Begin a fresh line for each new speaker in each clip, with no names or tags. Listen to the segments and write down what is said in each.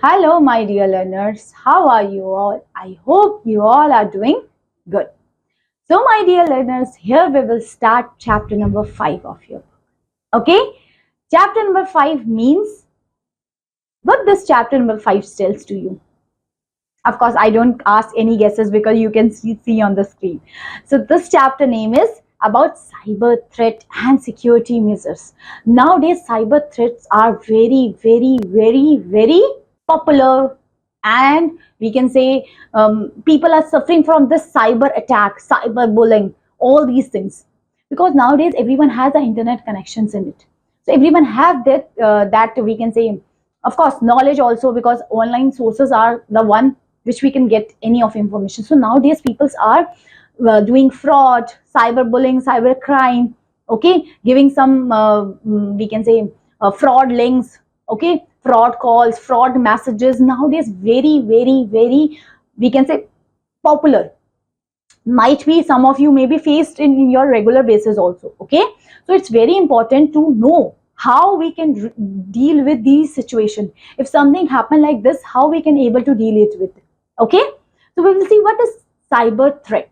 Hello, my dear learners. How are you all? I hope you all are doing good. So, my dear learners, here we will start chapter number 5 of your book. Okay? Chapter number 5 means what this chapter number 5 tells to you. Of course, I don't ask any guesses because you can see on the screen. So, this chapter name is about cyber threat and security measures. Nowadays, cyber threats are very popular, and we can say people are suffering from this cyber attack, cyber bullying, all these things, because nowadays everyone has the internet connections in it. So everyone have that we can say, of course, knowledge also, because online sources are the one which we can get any of information. So nowadays people are doing fraud, cyber bullying, cyber crime, okay, giving some we can say fraud links, okay, fraud calls, fraud messages. Nowadays very we can say popular. Might be some of you may be faced in your regular basis also. Okay, so it's very important to know how we can deal with these situation. If something happen like this, how we can able to deal it with. Okay, so we will see what is cyber threat,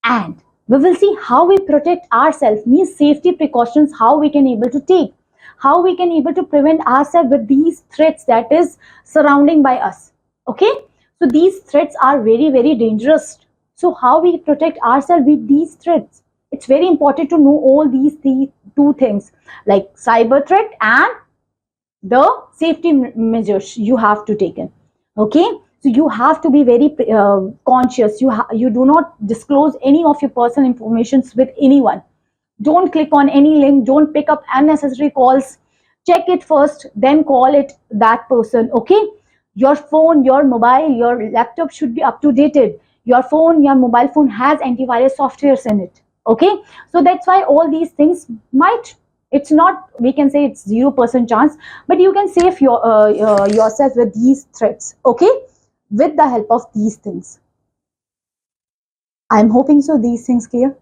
and we will see how we protect ourselves, means safety precautions, how we can able to take, how we can able to prevent ourselves with these threats that is surrounding by us. Okay, so these threats are very dangerous. So how we protect ourselves with these threats, it's very important to know all these two things, like cyber threat and the safety measures you have to take in. Okay, so you have to be very conscious. You do not disclose any of your personal information with anyone. Don't click on any link, don't pick up unnecessary calls. Check it first, then call it that person. Okay, your phone, your mobile, your laptop should be up to dated. Your phone, your mobile phone has antivirus softwares in it. Okay, so that's why all these things might, it's not, we can say it's 0% chance, but you can save yourself with these threats. Okay, with the help of these things. I'm hoping so these things clear.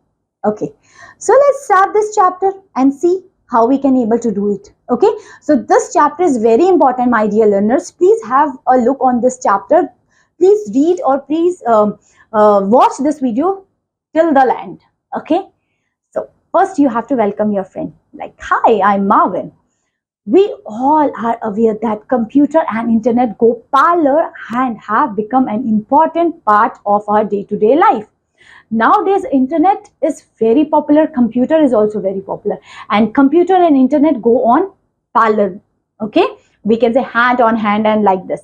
Okay, so let's start this chapter and see how we can able to do it. Okay, so this chapter is very important, my dear learners. Please have a look on this chapter. Please read, or please watch this video till the end. Okay, so first you have to welcome your friend. Like, hi, I'm Marvin. We all are aware that computer and internet go parallel and have become an important part of our day-to-day life. Nowadays internet is very popular, computer is also very popular, and computer and internet go on parallel. Okay, we can say hand on hand, and like this.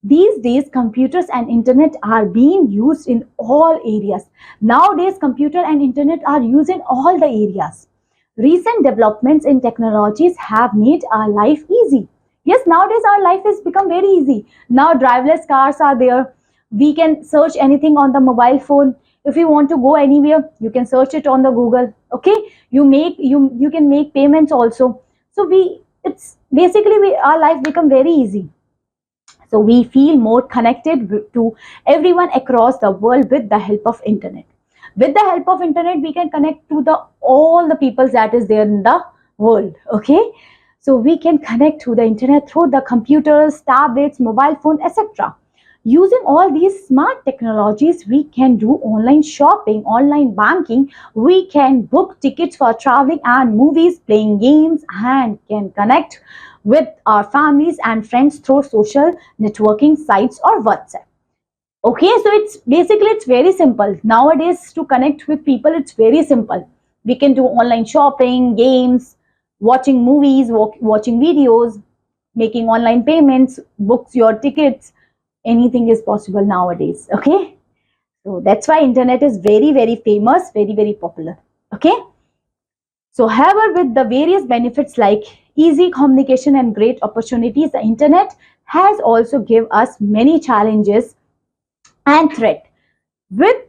These days computers and internet are being used in all areas. Nowadays computer and internet are used in all the areas. Recent developments in technologies have made our life easy. Yes, nowadays our life has become very easy. Now driverless cars are there. We can search anything on the mobile phone. If you want to go anywhere, you can search it on the Google. Okay, you can make payments also. So it's basically our life become very easy. So we feel more connected to everyone across the world with the help of internet. With the help of internet, we can connect to all the people that is there in the world. Okay, so we can connect to the internet through the computers, tablets, mobile phone, etc. Using all these smart technologies, we can do online shopping, online banking, we can book tickets for traveling and movies, playing games, and can connect with our families and friends through social networking sites or WhatsApp. Okay, so it's very simple. Nowadays to connect with people, it's very simple. We can do online shopping, games, watching movies, watching videos, making online payments, books your tickets. Anything is possible nowadays. Okay, so that's why internet is very famous, very popular. Okay, so however, with the various benefits like easy communication and great opportunities, the internet has also give us many challenges and threat, with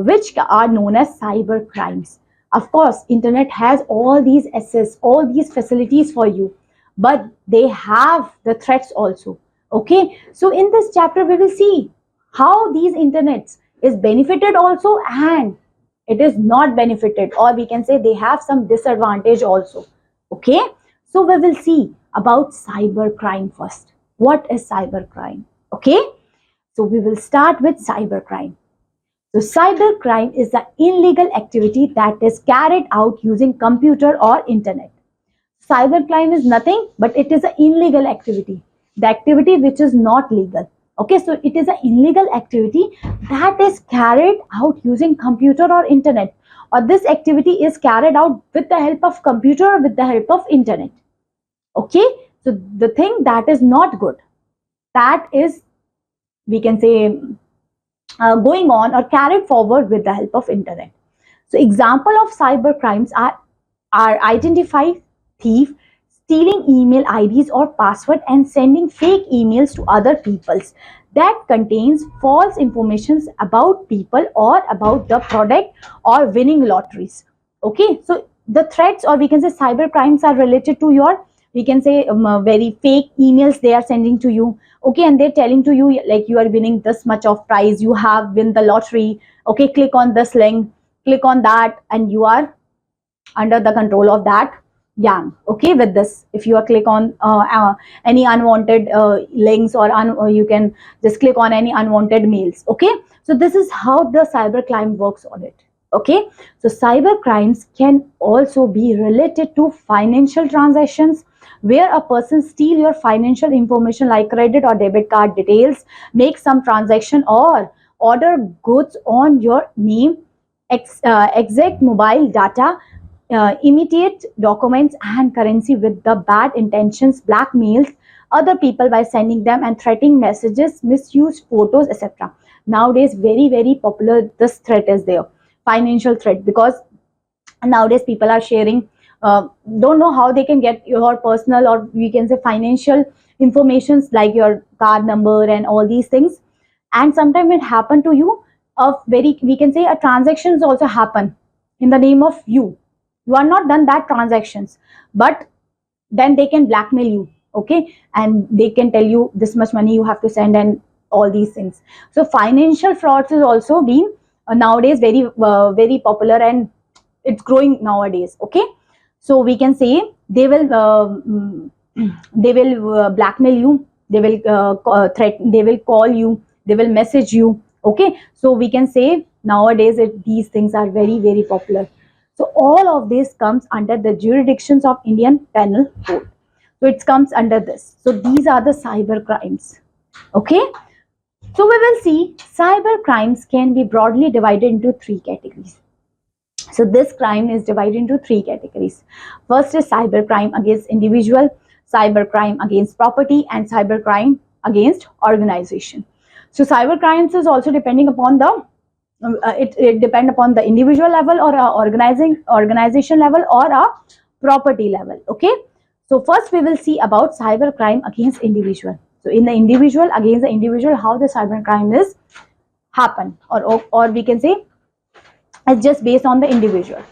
which are known as cyber crimes. Of course internet has all these access, all these facilities for you, but they have the threats also. Okay, so in this chapter we will see how these internets is benefited also, and it is not benefited, or we can say they have some disadvantage also. Okay, so we will see about cyber crime first. what is cybercrime. Okay, so we will start with cybercrime. So cybercrime is the illegal activity that is carried out using computer or internet. Cybercrime is nothing but it is an illegal activity, the activity which is not legal. Okay, so it is an illegal activity that is carried out using computer or internet, or this activity is carried out with the help of computer or with the help of internet. Okay, so the thing that is not good, that is, we can say, going on or carried forward with the help of internet. So example of cyber crimes are identify thief, stealing email IDs or password and sending fake emails to other peoples that contains false informations about people or about the product or winning lotteries. Okay, so the threats, or we can say cyber crimes, are related to your, we can say, very fake emails they are sending to you. Okay, and they're telling to you like you are winning this much of prize, you have win the lottery. Okay, click on this link, click on that, and you are under the control of that gang. Okay, with this, if you are click on any unwanted links, or you can just click on any unwanted mails. Okay, so this is how the cyber crime works on it. Okay, so cyber crimes can also be related to financial transactions, where a person steal your financial information like credit or debit card details, make some transaction, or order goods on your name, exact mobile data, imitate documents and currency with the bad intentions, blackmails other people by sending them and threatening messages, misuse photos, etc. Nowadays, very popular this threat is there, financial threat, because nowadays people are sharing, don't know how they can get your personal, or we can say financial informations like your card number and all these things. And sometimes it happen to you of very, we can say, a transactions also happen in the name of you are not done that transactions, but then they can blackmail you. Okay, and they can tell you this much money you have to send and all these things. So financial frauds is also been nowadays very popular, and it's growing nowadays. Okay, so we can say they will they will blackmail you, they will threaten, they will call you, they will message you. Okay, so we can say nowadays these things are very popular. So all of this comes under the jurisdictions of Indian Penal Code. So it comes under this. So these are the cyber crimes. Okay, so we will see cyber crimes can be broadly divided into three categories. So this crime is divided into three categories. First is cyber crime against individual, cyber crime against property, and cyber crime against organization. So cyber crimes is also depending upon the it depend upon the individual level, or a organization level, or a property level. Okay, so first we will see about cyber crime against individual. So in the individual, against the individual, how the cyber crime is happen, or we can say it's just based on the individual.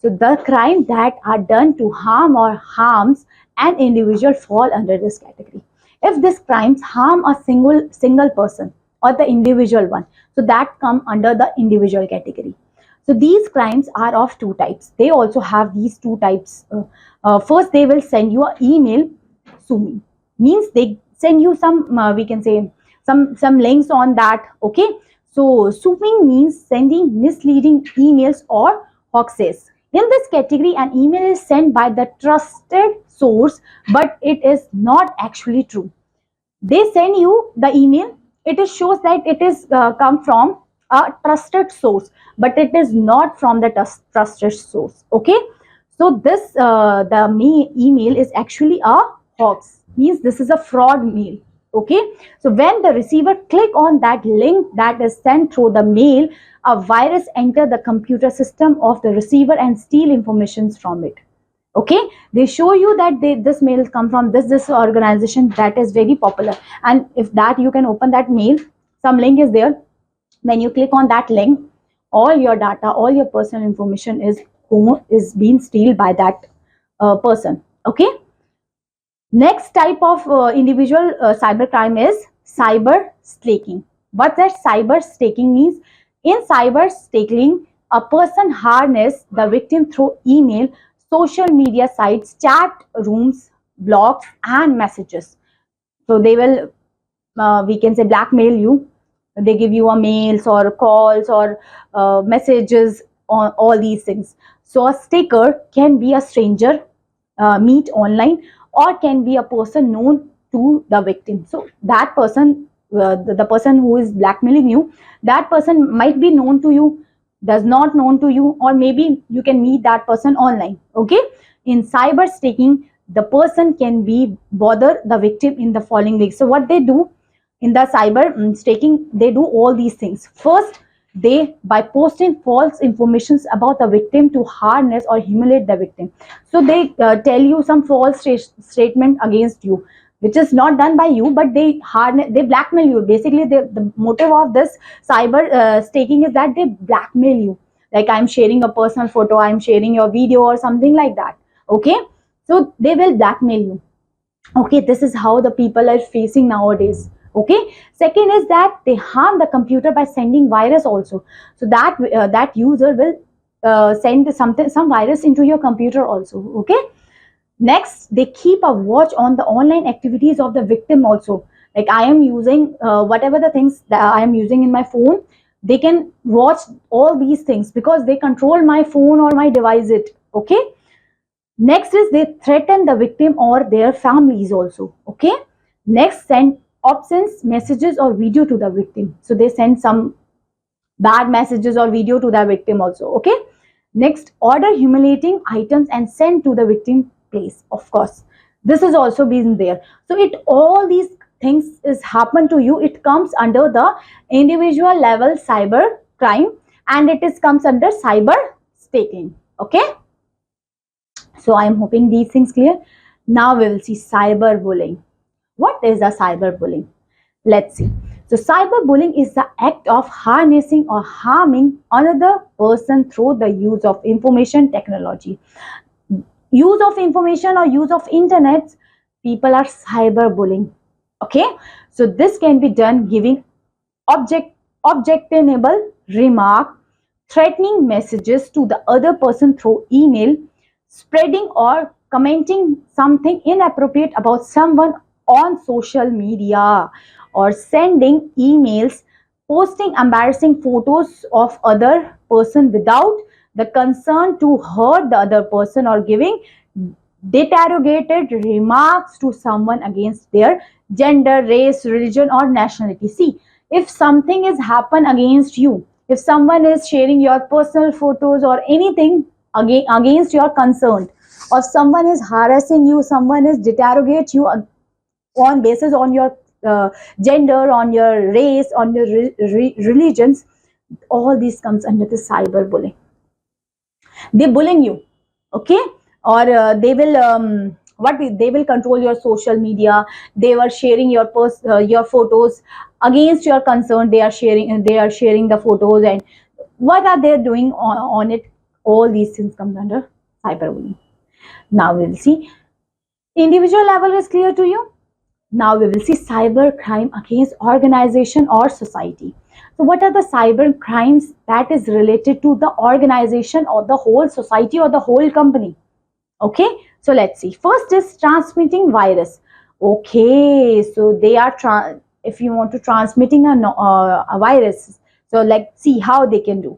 So the crime that are done to harm or harms an individual fall under this category. If these crimes harm a single person or the individual one, so that come under the individual category. So these crimes are of two types. They also have these two types. First, they will send you an email, sumi, means they send you some we can say some links on that. Okay, so suming means sending misleading emails or hoaxes. In this category, an email is sent by the trusted source, but it is not actually true. They send you the email, it is shows that it is come from a trusted source, but it is not from the trusted source. Okay, so this the email is actually a hoax, means this is a fraud mail. Okay, so when the receiver click on that link that is sent through the mail, a virus enter the computer system of the receiver and steal information from it. Okay, they show you that this mail come from this organization that is very popular, and if that you can open that mail, some link is there. When you click on that link, all your data, all your personal information is being steal by that person. Okay, next type of individual cyber crime is cyber stalking. What that cyber stalking means? In cyber stalking, a person harnesses the victim through email, social media sites, chat rooms, blogs, and messages. So they will, we can say, blackmail you. They give you a mails or calls or messages on all these things. So a sticker can be a stranger meet online, or can be a person known to the victim. So that person, the person who is blackmailing you, that person might be known to you, does not known to you, or maybe you can meet that person online. Okay, in cyber staking, the person can be bother the victim in the following ways. So what they do in the cyber staking, they do all these things. First, they, by posting false informations about the victim to harness or humiliate the victim. So they tell you some false statement against you, which is not done by you, but they harness, they blackmail you. Basically, the motive of this cyber staking is that they blackmail you. Like, I'm sharing a personal photo, I'm sharing your video or something like that. Okay, so they will blackmail you. Okay, this is how the people are facing nowadays. Okay, second is that they harm the computer by sending virus also. So that that user will send something, some virus into your computer also. Okay, next, they keep a watch on the online activities of the victim also. Like, I am using whatever the things that I am using in my phone, they can watch all these things because they control my phone or my device it. Okay, next is they threaten the victim or their families also. Okay, next, send obscene messages or video to the victim. So they send some bad messages or video to the victim also. Okay, next, order humiliating items and send to the victim place. Of course, this is also been there. So it, all these things is happen to you, it comes under the individual level cyber crime, and it is comes under cyber staking. Okay, so I am hoping these things clear. Now we will see cyberbullying. What is a cyberbullying? Let's see. So cyberbullying is the act of harnessing or harming another person through the use of information technology. Use of information or use of internet, people are cyberbullying. Okay, so this can be done giving objectionable remark, threatening messages to the other person through email, spreading or commenting something inappropriate about someone on social media, or sending emails, posting embarrassing photos of other person without the concern to hurt the other person, or giving deteriorated remarks to someone against their gender, race, religion, or nationality. See, if something is happen against you, if someone is sharing your personal photos or anything against your concern, or someone is harassing you, someone is deteriorate you on basis on your gender, on your race, on your religions, all these comes under the cyberbullying. They bullying you. Okay, or they will they will control your social media. They were sharing your photos against your concern. They are sharing the photos, and what are they doing on it? All these things come under cyberbullying. Now we will see, individual level is clear to you. Now we will see cyber crime against organization or society. So what are the cyber crimes that is related to the organization or the whole society or the whole company? Okay, so let's see. First is transmitting virus. Okay, so they are if you want to transmitting a virus, so let's see how they can do.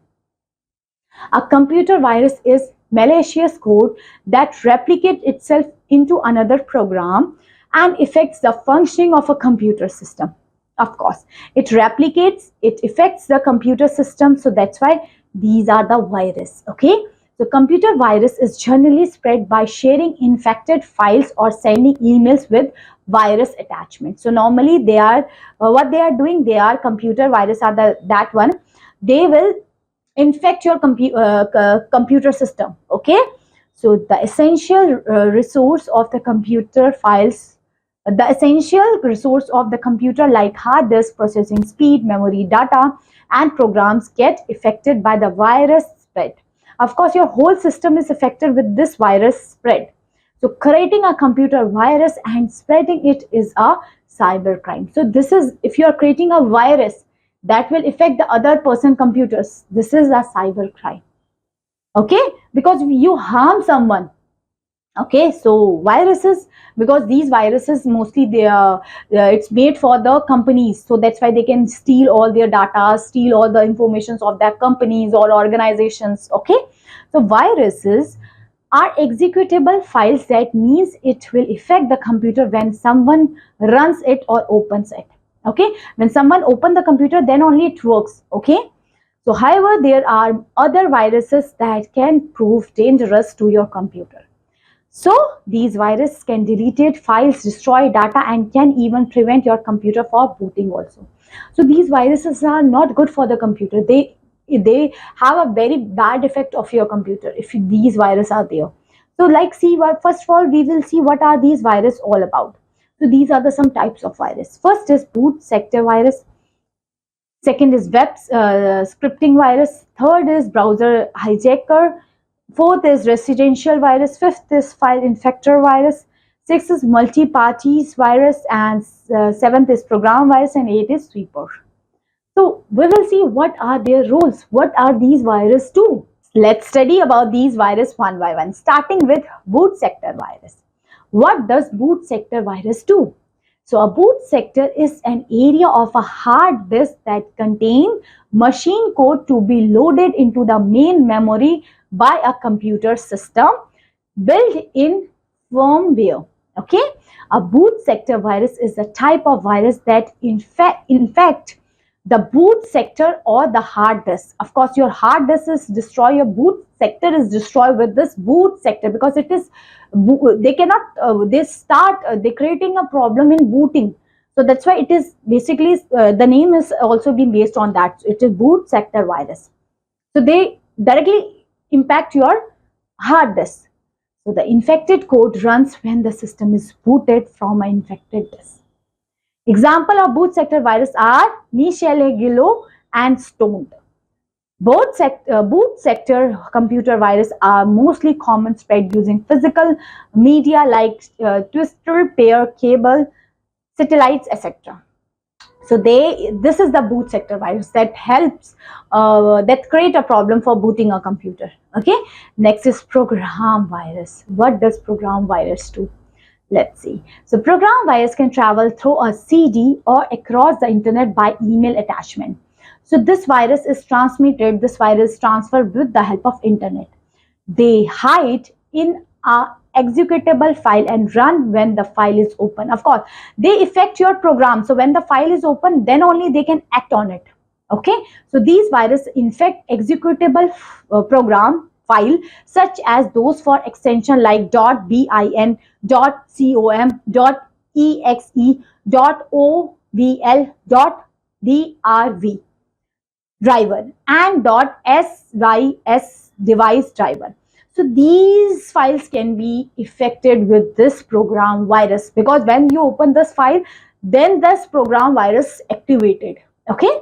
A computer virus is malicious code that replicates itself into another program and affects the functioning of a computer system. Of course, it replicates, it affects the computer system, so that's why these are the virus. Okay, so computer virus is generally spread by sharing infected files or sending emails with virus attachment. So normally they are what they are doing, they are computer virus are that one. They will infect your computer system. Okay, so the essential resource of the computer files, the essential resource of the computer like hard disk, processing speed, memory, data, and programs get affected by the virus spread. Of course, your whole system is affected with this virus spread. So creating a computer virus and spreading it is a cyber crime. So this is, if you are creating a virus that will affect the other person computers, this is a cyber crime. Okay, because you harm someone, Okay, so viruses, because these viruses mostly they are it's made for the companies, so that's why they can steal all their data, steal all the informations of their companies or organizations. Okay, so viruses are executable files, that means it will affect the computer when someone runs it or opens it. Okay, when someone open the computer, then only it works. Okay, so however, there are other viruses that can prove dangerous to your computer. So these viruses can delete files, destroy data, and can even prevent your computer from booting also. So these viruses are not good for the computer. They have a very bad effect of your computer if these viruses are there. So like see what, first of all we will see what are these viruses all about. So these are the some types of virus. First is boot sector virus. Second is web scripting virus. Third is browser hijacker. Fourth is residential virus. Fifth is file infector virus. Sixth is multi-parties virus. And seventh is program virus. And eighth is sweeper. So we will see what are their roles. What are these viruses do? Let's study about these viruses one by one, starting with boot sector virus. What does boot sector virus do? So a boot sector is an area of a hard disk that contain machine code to be loaded into the main memory by a computer system built in firmware. Okay, a boot sector virus is a type of virus that infect the boot sector or the hard disk. Of course, your hard disk is destroyed, your boot sector is destroyed with this boot sector, because it is they cannot they creating a problem in booting. So that's why it is basically the name is also being based on that. It is boot sector virus. So they directly impact your hard disk. So the infected code runs when the system is booted from an infected disk. Example of boot sector virus are Michelangelo and Stoned. Boot sector computer virus are mostly common spread using physical media like twisted pair cable, satellites, etc. So this is the boot sector virus that helps that create a problem for booting a computer. Okay, next is program virus. What does program virus do? Let's see. So program virus can travel through a CD or across the internet by email attachment. So this virus is transmitted, this virus transferred with the help of internet. They hide in a executable file and run when the file is open. Of course, they affect your program. So when the file is open, then only they can act on it. Okay. So these viruses infect executable program file, such as those for extension like .bin, .com, .exe, .ovl, .drv driver, and .sys device driver. So these files can be affected with this program virus, because when you open this file, then this program virus activated. Okay.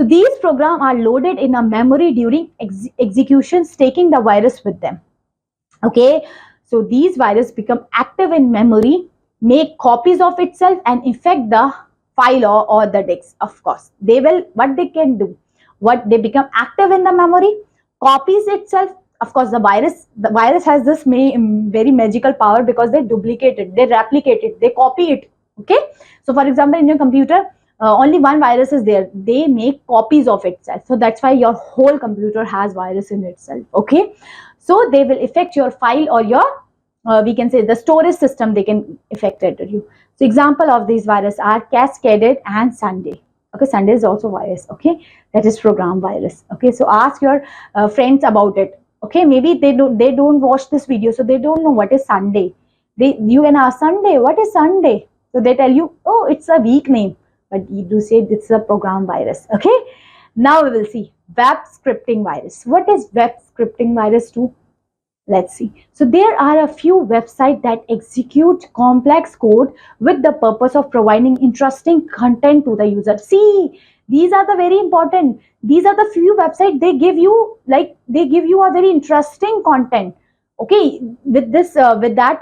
So these programs are loaded in a memory during executions, taking the virus with them. Okay. So these viruses become active in memory, make copies of itself, and infect the file or the disk. Of course, they will, what they can do, what they become active in the memory, copies itself. Of course, the virus has this very magical power, because they duplicate it, they replicate it, they copy it. Okay. So for example, in your computer, only one virus is there, they make copies of itself. So that's why your whole computer has virus in itself. Okay. So they will affect your file or your we can say the storage system, they can affect it to you. So example of these viruses are Cascaded and Sunday. Okay, Sunday is also virus. Okay, that is program virus. Okay, so ask your friends about it. Okay, maybe they don't watch this video, so they don't know what is Sunday. You can ask Sunday, what is Sunday? So they tell you, oh, it's a weak name, but you do say it's a program virus. Okay, now we will see web scripting virus. What is web scripting virus do? Let's see. So there are a few websites that execute complex code with the purpose of providing interesting content to the user. See, these are the very important. These are the few websites, they give you, like, they give you a very interesting content. Okay, with this, with that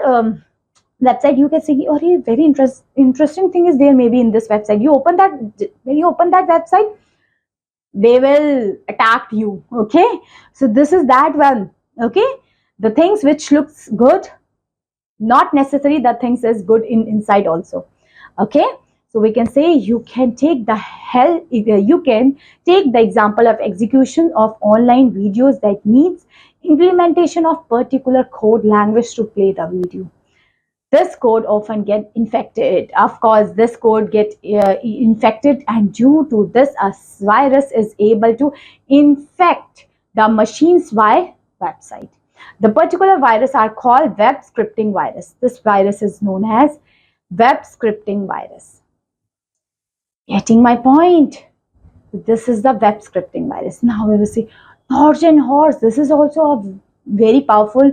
website, you can see, oh, very interesting thing is there maybe in this website. You open that, when you open that website, they will attack you. Okay, so this is that one. Okay. The things which looks good, not necessarily the things is good inside also. Okay, so we can say you can take the example of execution of online videos that needs implementation of particular code language to play the video. This code often get infected. Of course, this code get infected, and due to this, a virus is able to infect the machine's website. The particular virus are called web scripting virus. This virus is known as web scripting virus. Getting my point? This is the web scripting virus. Now we will see Trojan horse. This is also a very powerful,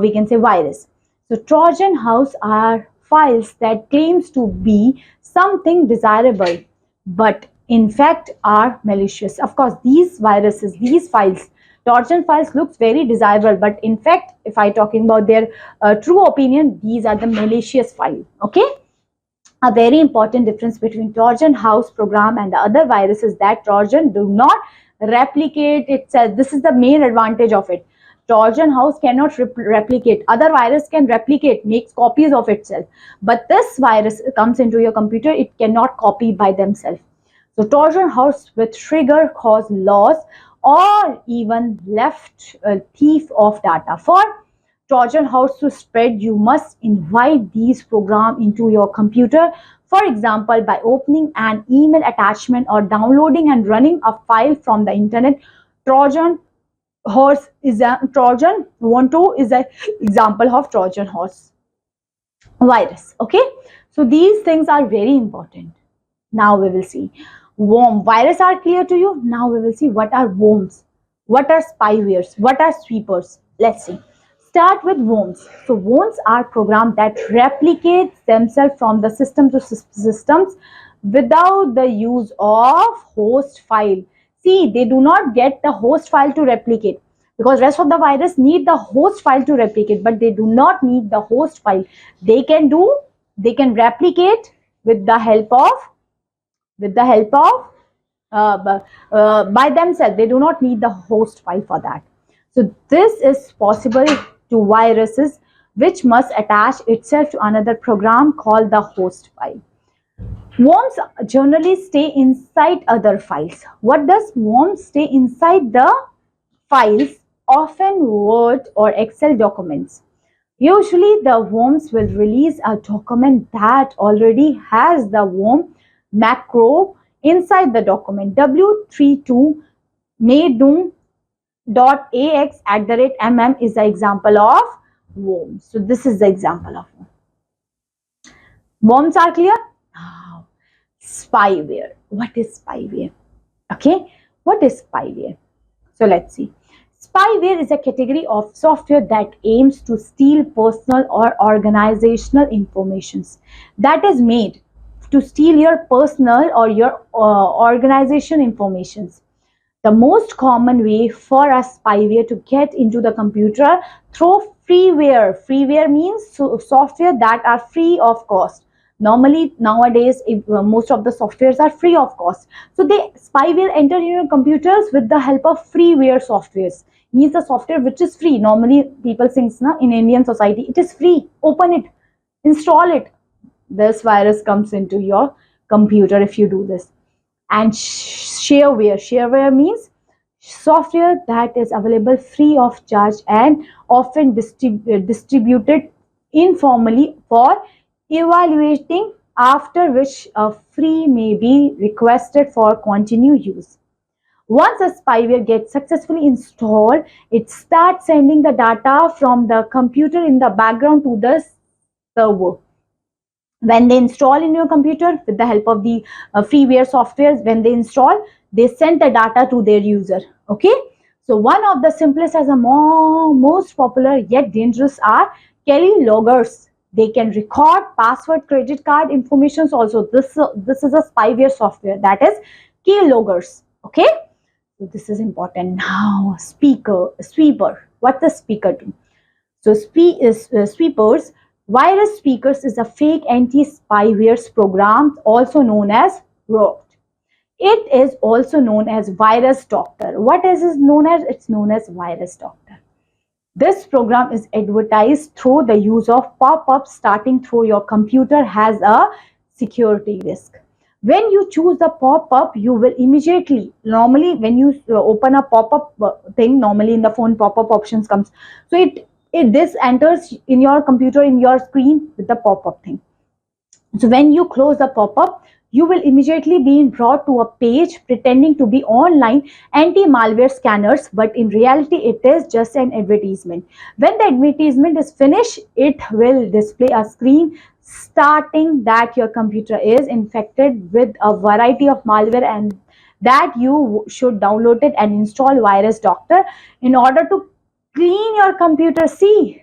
we can say, virus. So Trojan horse are files that claims to be something desirable, but in fact are malicious. Of course, these viruses, these files, Trojan files looks very desirable, but in fact, if I talking about their true opinion, these are the malicious file. Okay. A very important difference between Trojan horse program and the other viruses is that Trojan do not replicate itself. This is the main advantage of it. Trojan horse cannot replicate. Other virus can replicate, makes copies of itself. But this virus comes into your computer, it cannot copy by themselves. So Trojan horse with trigger cause loss or even left a thief of data. For Trojan horse to spread, you must invite these programs into your computer. For example, by opening an email attachment or downloading and running a file from the internet. Trojan horse is a Trojan 1.2 is an example of Trojan horse virus. Okay, so these things are very important. Now we will see worm virus are clear to you. Now we will see what are worms, what are spywares, what are sweepers. Let's see. Start with worms. So worms are programs that replicate themselves from the system to systems without the use of host file. See, they do not get the host file to replicate, because rest of the virus need the host file to replicate, but they do not need the host file. They can replicate with the help of by themselves. They do not need the host file for that. So this is possible to viruses which must attach itself to another program called the host file. Worms generally stay inside other files. What does worms stay inside the files? Often Word or Excel documents. Usually the worms will release a document that already has the worm macro inside the document. W32 maydum.ax@mm is the example of worm. So this is the example of worm. Worms are clear? Now, spyware. What is spyware? Okay, what is spyware? So let's see. Spyware is a category of software that aims to steal personal or organizational informations. That is made to steal your personal or your organization informations. The most common way for a spyware to get into the computer through freeware. Freeware means software that are free of cost. Normally nowadays most of the softwares are free of cost. So the spyware enter in your computers with the help of freeware softwares. Means the software which is free. Normally people think in Indian society it is free. Open it, install it. This virus comes into your computer if you do this. And shareware means software that is available free of charge and often distributed informally for evaluating, after which a free may be requested for continued use. Once a spyware gets successfully installed, it starts sending the data from the computer in the background to the server. When they install in your computer with the help of the freeware software, when they install, they send the data to their user. Okay, so one of the simplest as a most popular yet dangerous are Kelly loggers. They can record password, credit card informations also. This is a spyware software, that is key loggers. Okay, so this is important. Now sweeper. What does speaker do? So sweepers. Virus Speakers is a fake anti-spyware program, also known as ROT. It is also known as Virus Doctor. What is it known as? It's known as Virus Doctor. This program is advertised through the use of pop-ups starting through your computer has a security risk. When you choose the pop-up, you will immediately, normally when you open a pop-up thing, normally in the phone pop-up options comes. So this enters in your computer, in your screen with the pop-up thing. So when you close the pop-up, you will immediately be brought to a page pretending to be online anti-malware scanners, but in reality it is just an advertisement. When the advertisement is finished, it will display a screen starting that your computer is infected with a variety of malware and that you should download it and install Virus Doctor in order to clean your computer. See,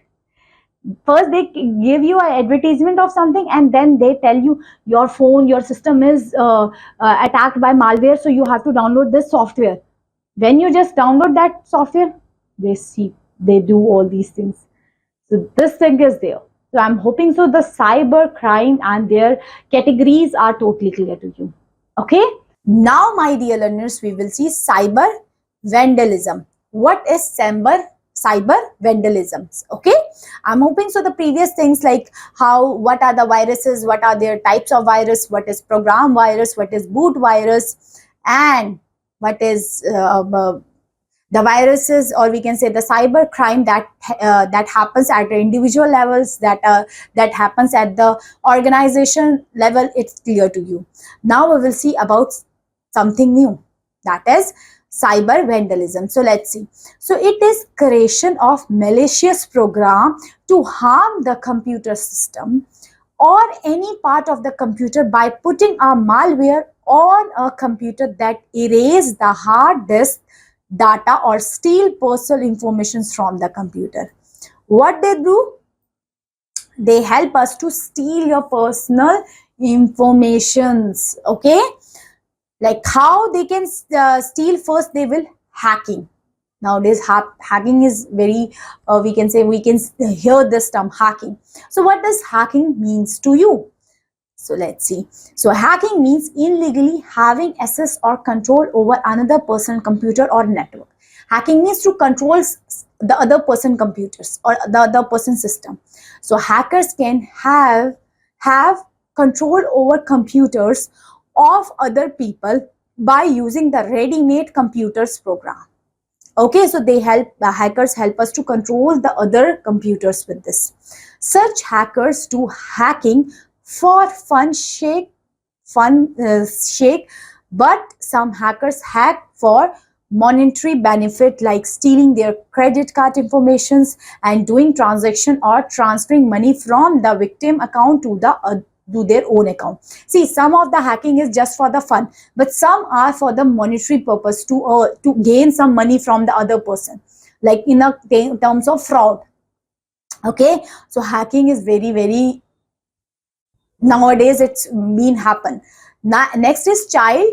first they give you an advertisement of something and then they tell you your phone, your system is attacked by malware, so you have to download this software. When you just download that software, they do all these things. So this thing is there. So I'm hoping so the cyber crime and their categories are totally clear to you. Okay, now my dear learners, we will see cyber vandalism. What is cyber vandalism? Okay, I'm hoping so the previous things like what are the viruses, what are their types of virus, what is program virus, what is boot virus, and what is the viruses, or we can say the cyber crime that happens at the individual levels, that happens at the organization level. It's clear to you. Now we will see about something new, that is cyber vandalism. So let's see. So it is creation of malicious program to harm the computer system or any part of the computer by putting a malware on a computer that erase the hard disk data or steal personal information from the computer. What they do? They help us to steal your personal informations. Okay, like how they can steal? First they will hacking. Nowadays hacking is very we can hear this term hacking. So what does hacking means to you? So let's see. So hacking means illegally having access or control over another person's computer or network. Hacking means to control the other person's computers or the other person's system. So hackers can have control over computers of other people by using the ready-made computers program. Okay, so the hackers help us to control the other computers with this. Such hackers do hacking for fun shake, but some hackers hack for monetary benefit, like stealing their credit card informations and doing transaction or transferring money from the victim account to their own account. See, some of the hacking is just for the fun, but some are for the monetary purpose to gain some money from the other person, like in terms of fraud. Okay, so hacking is very nowadays it's been happen. Next is child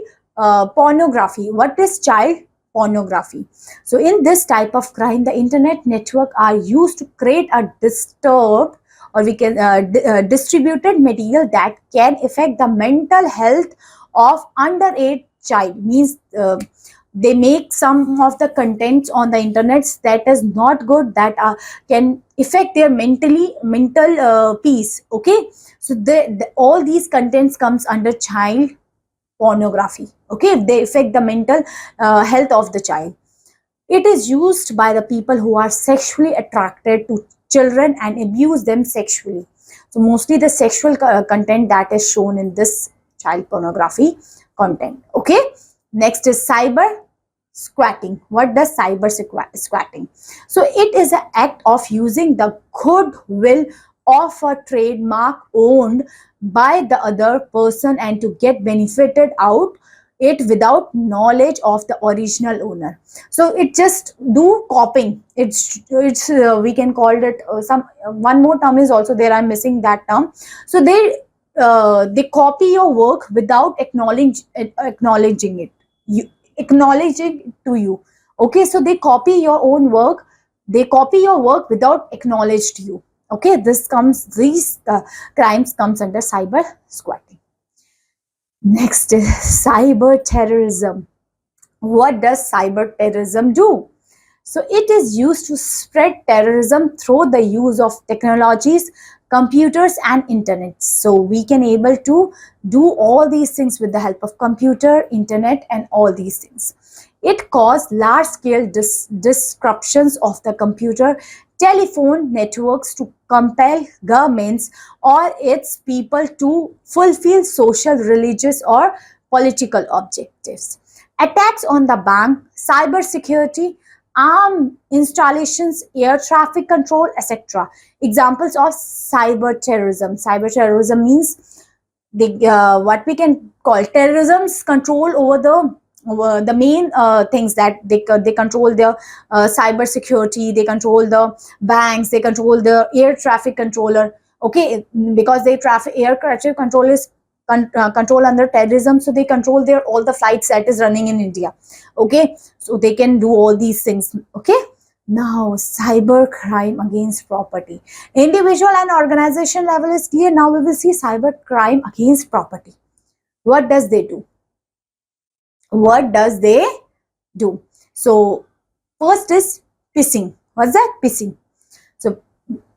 pornography. What is child pornography? So in this type of crime, the internet network are used to create a disturbed, or we can distributed material that can affect the mental health of underage child. Means they make some of the contents on the internet that is not good, that can affect their mental peace. Okay, so all these contents comes under child pornography. Okay, they affect the mental health of the child. It is used by the people who are sexually attracted to children and abuse them sexually. So mostly the sexual content that is shown in this child pornography content. Okay, next is cyber squatting. What does cyber squatting? So it is an act of using the goodwill of a trademark owned by the other person and to get benefited out it without knowledge of the original owner. So it just do copying. It's we can call it some one more term is also there. I'm missing that term. So they copy your work without acknowledging it. Acknowledging it to you. Okay, so they copy your own work. They copy your work without acknowledged you. Okay, these crimes comes under cyber squatting. Next is cyber terrorism. What does cyber terrorism do? So it is used to spread terrorism through the use of technologies, computers and internet. So we can able to do all these things with the help of computer, internet and all these things. It caused large scale disruptions of the computer telephone networks to compel governments or its people to fulfill social, religious or political objectives. Attacks on the bank, cyber security, arm installations, air traffic control, etc. Examples of cyber terrorism. Cyber terrorism means what we can call terrorism's control over the main things that they control the cyber security, they control the banks, they control the air traffic controller. Okay, because they traffic air traffic control is control under terrorism, so they control their all the flights that is running in India. Okay, so they can do all these things. Okay, now cyber crime against property, individual and organization level is clear. Now we will see cyber crime against property. What does they do? What does they do? So first is phishing. What's that? Phishing. So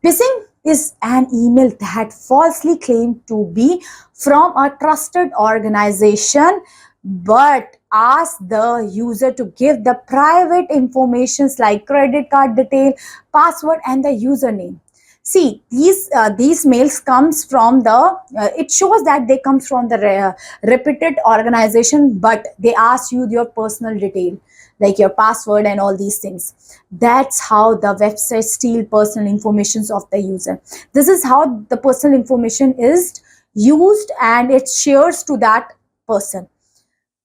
phishing is an email that falsely claimed to be from a trusted organization but asks the user to give the private informations like credit card detail, password and the username. See, these mails comes from the it shows that they come from the reputed organization, but they ask you your personal detail like your password and all these things. That's how the website steal personal informations of the user. This is how the personal information is used and it shares to that person.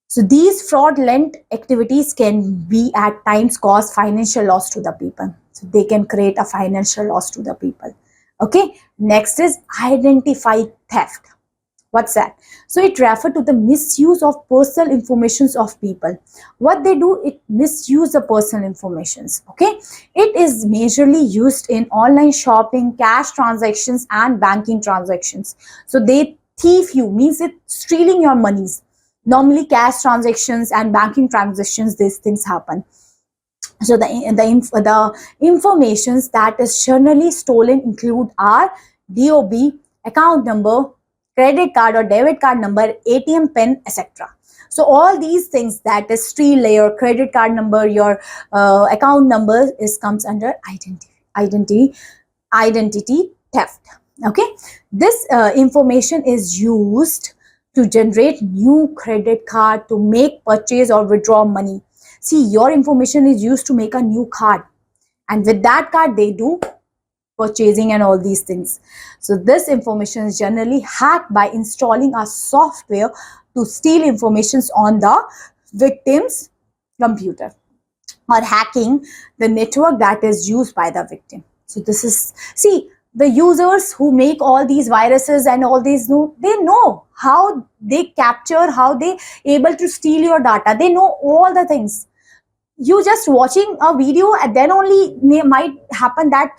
So these fraudulent activities can be at times cause financial loss to the people. So they can create a financial loss to the people. Okay, next is identify theft. What's that? So it refers to the misuse of personal informations of people. What they do, it misuse the personal informations. Okay, it is majorly used in online shopping, cash transactions and banking transactions. So they thief you, means it stealing your monies. Normally cash transactions and banking transactions, these things happen. So the informations that is generally stolen include our DOB, account number, credit card or debit card number, ATM pin, etc. So all these things that is steal your credit card number, your account number is comes under identity theft. Okay, this information is used to generate new credit card, to make purchase or withdraw money. See, your information is used to make a new card, and with that card they do purchasing and all these things. So this information is generally hacked by installing a software to steal informations on the victim's computer or hacking the network that is used by the victim. So this is, see, the users who make all these viruses and all these, they know how they capture, how they able to steal your data. They know all the things. You just watching a video and then only might happen that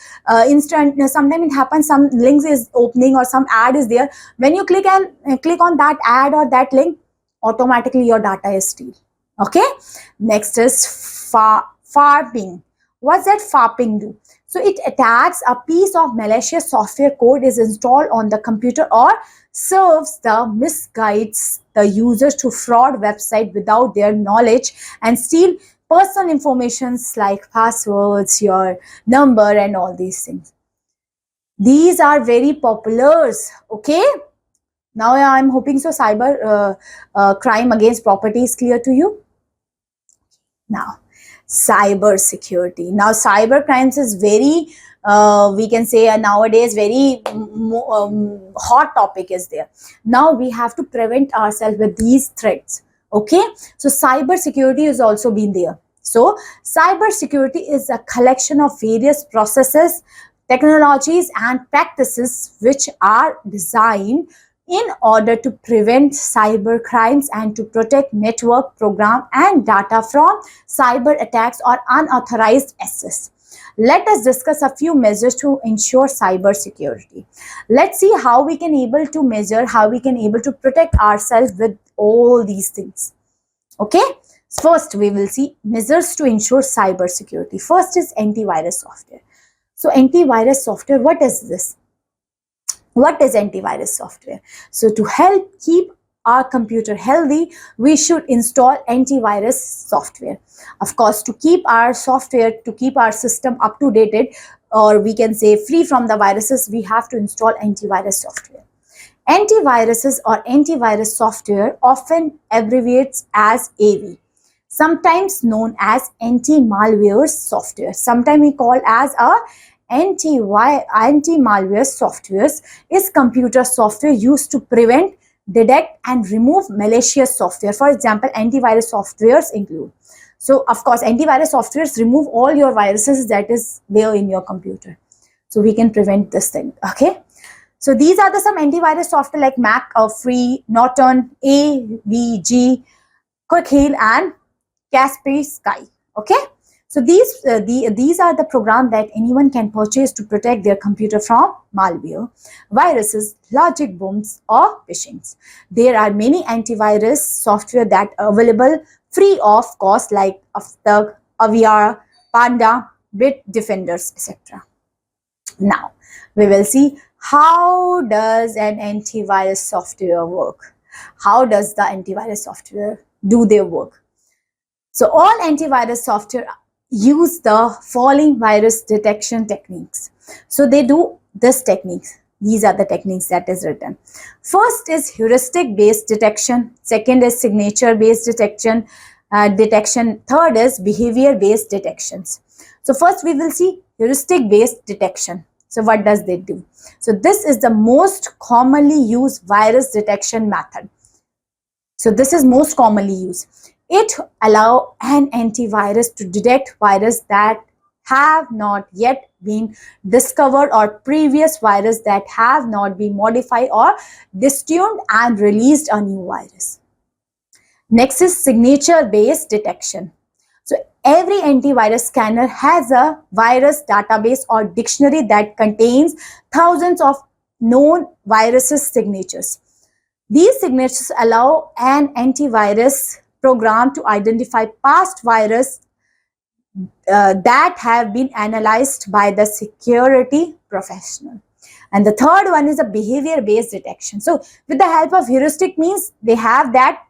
instant, sometimes it happens some links is opening or some ad is there. When you click on that ad or that link, automatically your data is steal. Okay, next is farping. What's that farping do? So it attacks a piece of malicious software code is installed on the computer or serves the misguides the users to fraud website without their knowledge and steal personal informations like passwords, your number and all these things. These are very popular. Okay, now I'm hoping so cyber crime against property is clear to you. Now cyber security. Now cyber crimes is very we can say nowadays very hot topic is there. Now we have to prevent ourselves with these threats. Okay, so cyber security has also been there. So cyber security is a collection of various processes, technologies and practices which are designed in order to prevent cyber crimes and to protect network, program and data from cyber attacks or unauthorized access. Let us discuss a few measures to ensure cyber security. Let's see how we can able to measure, how we can able to protect ourselves with all these things. Okay, First, we will see measures to ensure cyber security. First is antivirus software. So antivirus software, what is this? What is antivirus software? So to help keep our computer healthy, we should install antivirus software. Of course, to keep our software, to keep our system up to date, or we can say free from the viruses, we have to install antivirus software. Antiviruses or antivirus software often abbreviates as AV, sometimes known as anti-malware software. Sometimes we call as a anti-malware softwares is computer software used to prevent, detect and remove malicious software. For example, antivirus softwares include. So of course, antivirus softwares remove all your viruses that is there in your computer. So we can prevent this thing. Okay. So these are some antivirus software like Mac, Free, Norton, AVG, Quick Heal and Kaspersky. Okay. So these are the programs that anyone can purchase to protect their computer from malware, viruses, logic bombs or phishing. There are many antivirus software that are available free of cost like Avstag, Avira, Panda, Bitdefenders, etc. Now we will see how does an antivirus software work. How does the antivirus software do their work? So all antivirus software use the following virus detection techniques. So they do this techniques. These are the techniques that is written. First is heuristic based detection. Second is signature based detection. Third is behavior based detections. So first we will see heuristic based detection. So what does they do? So this is the most commonly used virus detection method. So this is most commonly used. It allows an antivirus to detect viruses that have not yet been discovered or previous viruses that have not been modified or distuned and released a new virus. Next is signature-based detection. So every antivirus scanner has a virus database or dictionary that contains thousands of known viruses signatures. These signatures allow an antivirus program to identify past viruses that have been analyzed by the security professional. And the third one is a behavior-based detection. So with the help of heuristic means they have that,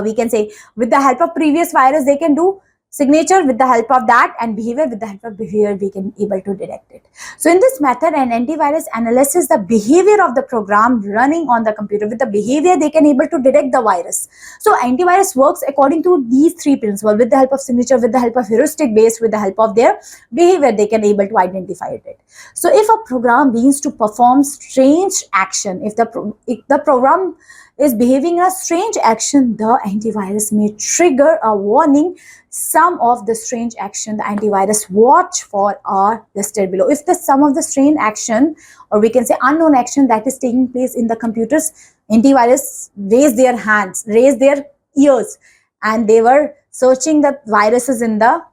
we can say with the help of previous virus, they can do signature with the help of that, and behavior with the help of behavior, we can able to detect it. So in this method, an antivirus analyzes the behavior of the program running on the computer. With the behavior, they can able to detect the virus. So antivirus works according to these three principles: with the help of signature, with the help of heuristic based, with the help of their behavior, they can able to identify it. So if a program begins to perform strange action, if the program is behaving a strange action, the antivirus may trigger a warning. Some of the strange action the antivirus watch for are listed below. If some of the strange action, or we can say unknown action, that is taking place in the computers, antivirus raise their hands, raise their ears, and they were searching the viruses in the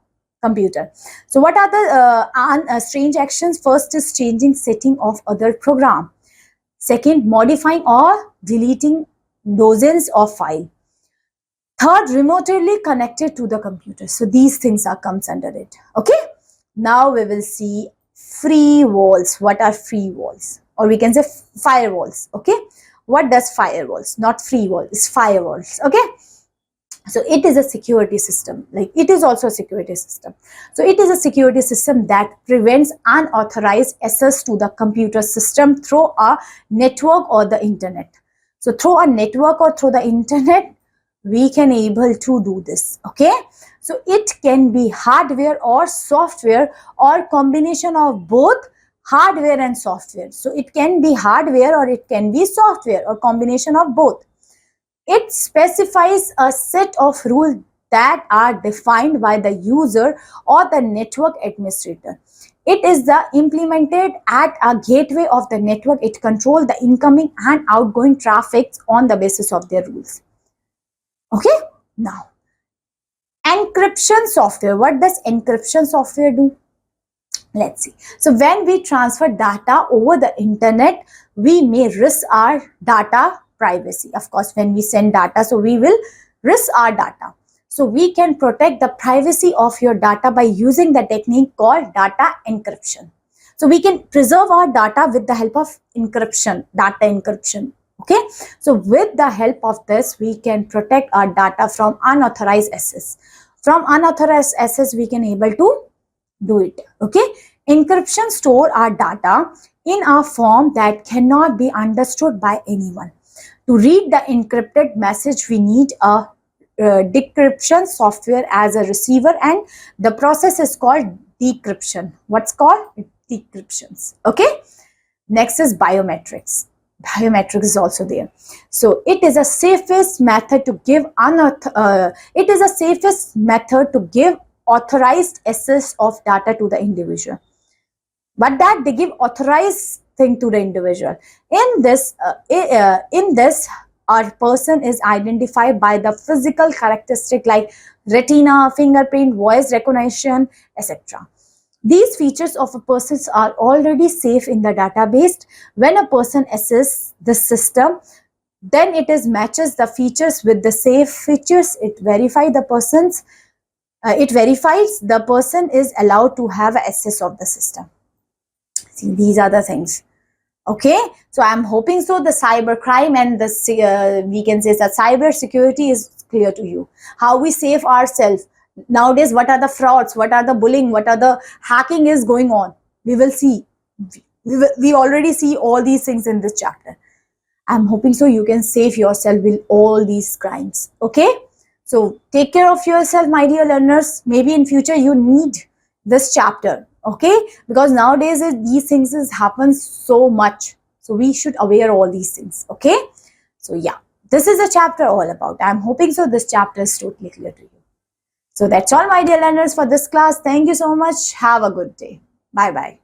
computer. So what are the strange actions? First is changing setting of other program. Second, modifying or deleting dozens of files. Third, remotely connected to the computer. So these things comes under it. Okay. Now we will see free walls. What are free walls? Or we can say firewalls. Okay. What does firewalls? Not free wall, it's firewalls. Okay. So it is a security system. Like it is also a security system. So it is a security system that prevents unauthorized access to the computer system through a network or the internet. So through a network or through the internet, we can able to do this. Okay. So it can be hardware or software or combination of both hardware and software. So it can be hardware or it can be software or combination of both. It specifies a set of rules that are defined by the user or the network administrator. It is implemented at a gateway of the network. It controls the incoming and outgoing traffic on the basis of their rules. Okay. Now, encryption software. What does encryption software do? Let's see. So when we transfer data over the internet, we may risk our data privacy. Of course, when we send data, so we will risk our data. So we can protect the privacy of your data by using the technique called data encryption. So we can preserve our data with the help of encryption, data encryption. Okay, so with the help of this, we can protect our data from unauthorized access. From unauthorized access, we can able to do it. Okay, encryption store our data in a form that cannot be understood by anyone. To read the encrypted message, we need a decryption software as a receiver, and the process is called decryption. What's called decryptions? Okay. Next is biometrics. Biometrics is also there. So it is a safest method to give authorized access of data to the individual. But that they give authorized thing to the individual. In this, our person is identified by the physical characteristic like retina, fingerprint, voice recognition, etc. These features of a person are already safe in the database. When a person accesses the system, then it matches the features with the safe features. It verifies the person is allowed to have access of the system. See, these are the things. Okay, so I'm hoping so the cyber crime and the we can say that cyber security is clear to you. How we save ourselves nowadays, what are the frauds, what are the bullying, what are the hacking is going on. We will see. We already see all these things in this chapter. I'm hoping so you can save yourself with all these crimes. Okay, so take care of yourself, my dear learners. Maybe in future you need this chapter. Okay, because nowadays these things happen so much, so we should aware all these things. Okay, so yeah, this is a chapter all about. I'm hoping so this chapter is totally clear to you. So that's all, my dear learners, for this class. Thank you so much. Have a good day. Bye bye.